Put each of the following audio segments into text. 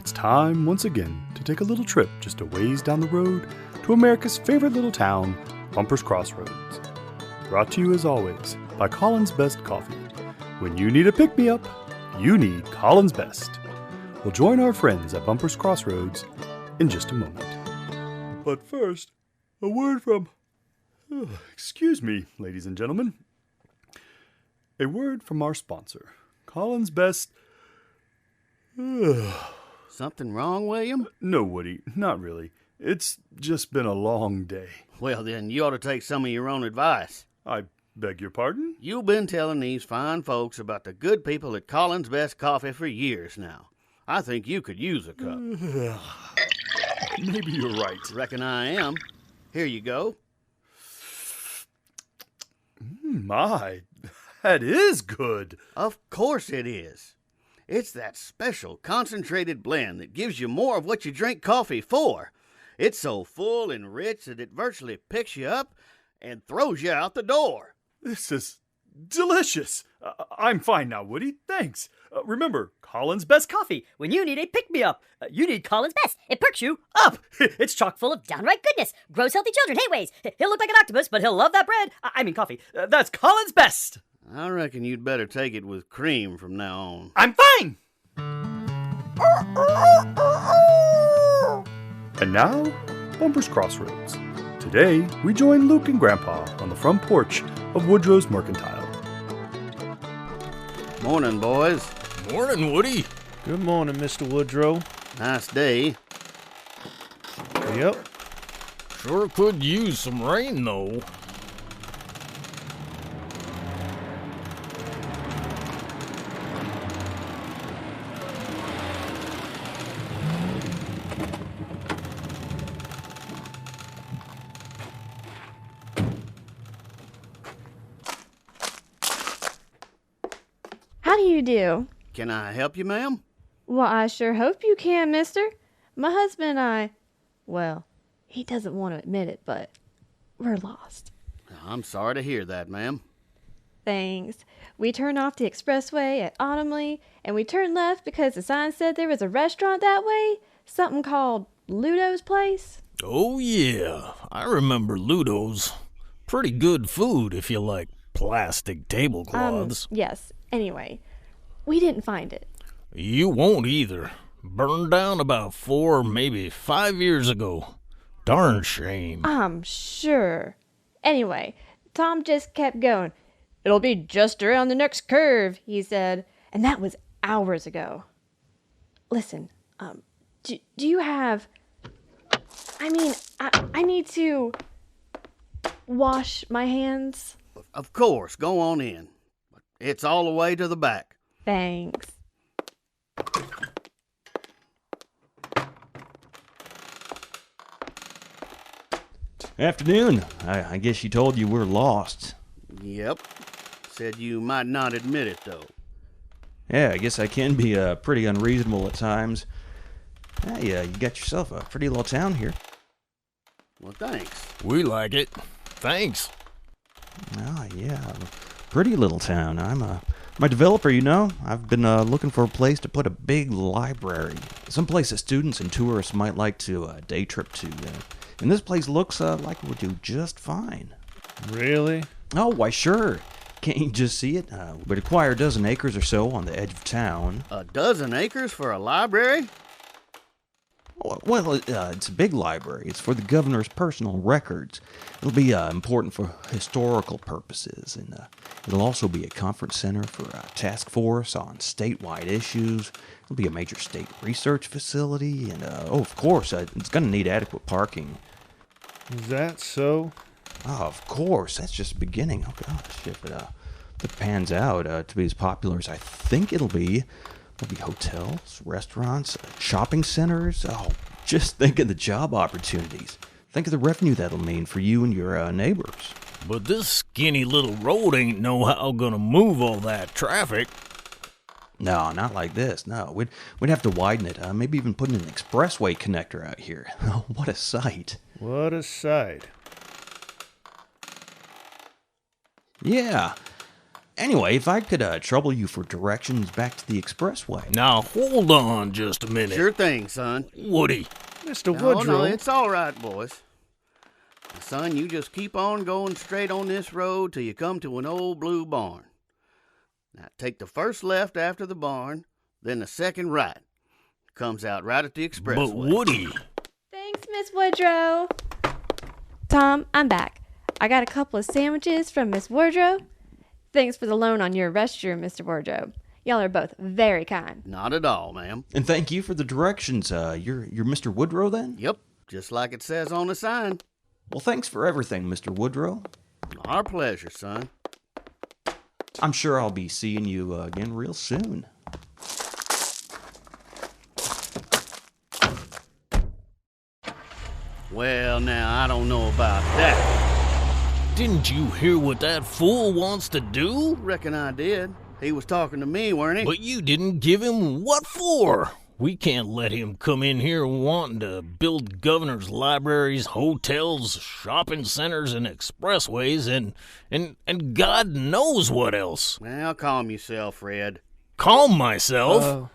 It's time once again to take a little trip just a ways down the road to America's favorite little town, Bumpers Crossroads. Brought to you as always by Colin's Best Coffee. When you need a pick-me-up, you need Colin's Best. We'll join our friends at Bumpers Crossroads in just a moment. But first, a word from... excuse me, ladies and gentlemen. A word from our sponsor, Colin's Best... Something wrong, William? No, Woody, not really. It's just been a long day. Well, then you ought to take some of your own advice. I beg your pardon? You've been telling these fine folks about the good people at Colin's Best Coffee for years now. I think you could use a cup. Maybe you're right. Reckon I am. Here you go. My, that is good. Of course it is. It's that special concentrated blend that gives you more of what you drink coffee for. It's so full and rich that it virtually picks you up and throws you out the door. This is delicious. I'm fine now, Woody. Thanks. Remember, Colin's Best Coffee. When you need a pick-me-up, you need Colin's Best. It perks you up. It's chock full of downright goodness. Grows healthy children. Hey, ways. He'll look like an octopus, but he'll love that bread. I mean coffee. That's Colin's Best. I reckon you'd better take it with cream from now on. I'm fine! And now, Bumpers Crossroads. Today, we join Luke and Grandpa on the front porch of Woodrow's Mercantile. Morning, boys. Morning, Woody. Good morning, Mr. Woodrow. Nice day. Yep. Sure could use some rain, though. How do you do? Can I help you, ma'am? Well, I sure hope you can, mister. My husband and I, well, he doesn't want to admit it, but we're lost. I'm sorry to hear that, ma'am. Thanks. We turned off the expressway at Autumnley, and we turned left because the sign said there was a restaurant that way, something called Ludo's Place. Oh, yeah. I remember Ludo's. Pretty good food if you like plastic tablecloths. Yes. Anyway, we didn't find it. You won't either. Burned down about 4, maybe 5 years ago. Darn shame. I'm sure. Anyway, Tom just kept going. It'll be just around the next curve, he said. And that was hours ago. Listen, do you have... I need to wash my hands. Of course, go on in. It's all the way to the back. Thanks. Afternoon. I guess she told you we're lost. Yep. Said you might not admit it, though. Yeah, I guess I can be pretty unreasonable at times. Hey, you got yourself a pretty little town here. Well, thanks. We like it. Thanks. Oh, yeah. Pretty little town. I'm my developer, you know. I've been looking for a place to put a big library. Someplace that students and tourists might like to day trip to. And this place looks like it would do just fine. Really? Oh, why sure. Can't you just see it? We'd acquire a dozen acres or so on the edge of town. A dozen acres for a library? Well, it's a big library. It's for the governor's personal records. It'll be important for historical purposes, and it'll also be a conference center for a task force on statewide issues. It'll be a major state research facility, and, of course, it's going to need adequate parking. Is that so? Oh, of course. That's just the beginning. Oh, gosh. If it pans out to be as popular as I think it'll be, there'll be hotels, restaurants, shopping centers. Oh, just think of the job opportunities. Think of the revenue that'll mean for you and your neighbors. But this skinny little road ain't no how gonna move all that traffic. No, not like this. No, we'd have to widen it. Maybe even put in an expressway connector out here. Oh, what a sight. What a sight. Yeah. Anyway, if I could trouble you for directions back to the expressway. Now, hold on just a minute. Sure thing, son. Woody, Mr. No, Woodrow. it's all right, boys. Son, you just keep on going straight on this road till you come to an old blue barn. Now, take the first left after the barn, then the second right. Comes out right at the expressway. but Woody... Thanks, Miss Woodrow. Tom, I'm back. I got a couple of sandwiches from Miss Woodrow. Thanks for the loan on your restroom, Mr. Woodrow. Y'all are both very kind. Not at all, ma'am. And thank you for the directions. You're Mr. Woodrow then? Yep, just like it says on the sign. Well, thanks for everything, Mr. Woodrow. Our pleasure, son. I'm sure I'll be seeing you again real soon. Well, now, I don't know about that. Didn't you hear what that fool wants to do? Reckon I did. He was talking to me, weren't he? But you didn't give him what for? We can't let him come in here wanting to build governors' libraries, hotels, shopping centers, and expressways, and God knows what else. Well, calm yourself, Fred. Calm myself.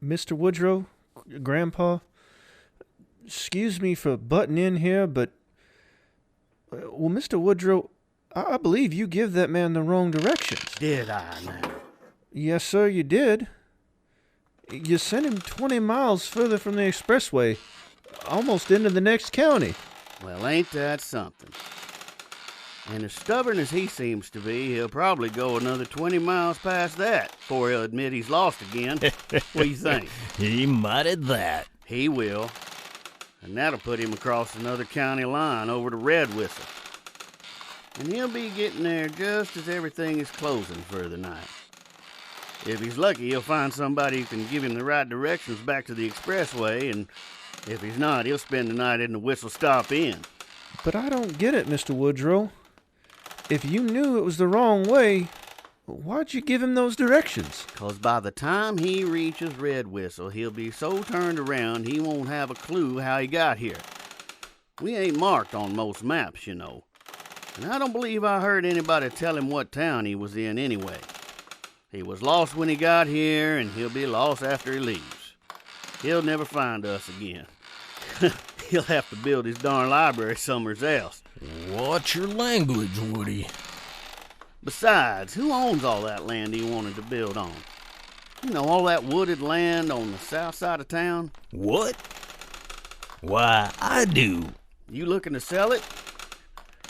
Mr. Woodrow, Grandpa, excuse me for butting in here, but, well, Mr. Woodrow, I believe you give that man the wrong directions. Did I now? Yes, sir, you did. You sent him 20 miles further from the expressway, almost into the next county. Well, ain't that something? And as stubborn as he seems to be, he'll probably go another 20 miles past that before he'll admit he's lost again. What do you think? He might at that. He will. And that'll put him across another county line over to Red Whistle. And he'll be getting there just as everything is closing for the night. If he's lucky, he'll find somebody who can give him the right directions back to the expressway, and if he's not, he'll spend the night in the Whistle Stop Inn. But I don't get it, Mr. Woodrow. If you knew it was the wrong way, why'd you give him those directions? 'Cause by the time he reaches Red Whistle, he'll be so turned around he won't have a clue how he got here. We ain't marked on most maps, you know. And I don't believe I heard anybody tell him what town he was in anyway. He was lost when he got here, and he'll be lost after he leaves. He'll never find us again. He'll have to build his darn library somewhere else. Watch your language, Woody. Besides, who owns all that land he wanted to build on? You know, all that wooded land on the south side of town? What? Why, I do. You looking to sell it?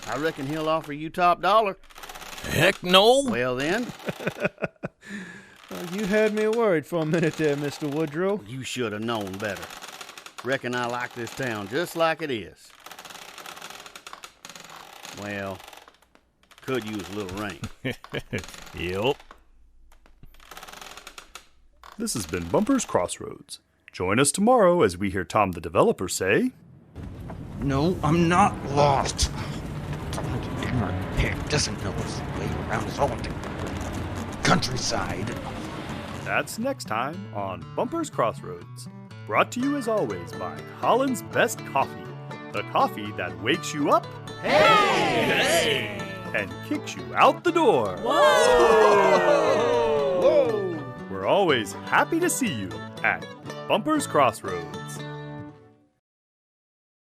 I reckon he'll offer you top dollar. Heck no. Well then, You had me worried for a minute there, Mr. Woodrow. you should have known better. Reckon I like this town just like it is. Well, could use a little rain. Yep. This has been Bumper's Crossroads. Join us tomorrow as we hear Tom the Developer say, No, I'm not lost. Some ignorant pig doesn't know his way around his own countryside. That's next time on Bumper's Crossroads. Brought to you as always by Holland's Best Coffee. The coffee that wakes you up Hey! and kicks you out the door. Whoa! We're always happy to see you at Bumper's Crossroads.